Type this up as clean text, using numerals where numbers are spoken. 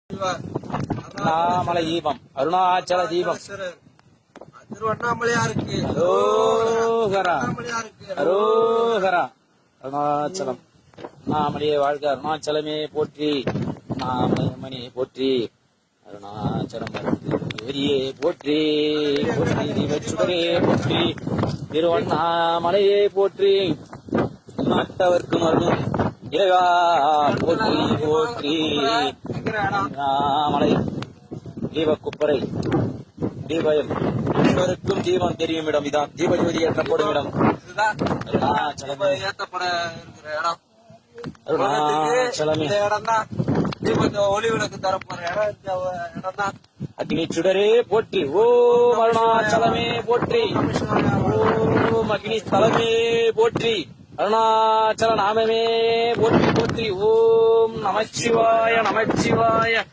அண்ணாமலை தீபம், அருணாச்சல தீபம். திருவண்ணாமலையாருக்கு அரோகரா, அரோகரா. அருணாச்சலம், அண்ணாமலையே வாழ்க, அருணாச்சலமே போற்றி, அண்ணாமலையே போற்றி, அருணாச்சலம் பெரியே போற்றி, போற்றி தீபச்சுடரே போற்றி, திருவண்ணாமலையே போற்றி, நாட்டவர்க்கும் அருளும் இறைவா போற்றி போற்றி. அண்ணாமலை தீபக்குப்பரை தீபயம் அனைவருக்கும் தீபம் தெரியும் இடம் இதான், தீபஜோதி ஏற்றப்படும் இடம். ஏற்றப்பட இருக்கிற இடம் அருணாச்சலமே இடம் தான். தீபத்தை ஒளி விளக்கு தரப்போற இடம் தான். அக்னி சுடரே போற்றி, ஓம் அருணாச்சலமே போற்றி, ஓம் அக்னி ஸ்தலமே போற்றி, அருணாச்சல நாமமே போற்றி போற்றி. ஓம் நமச்சிவாய நமச்சிவாய.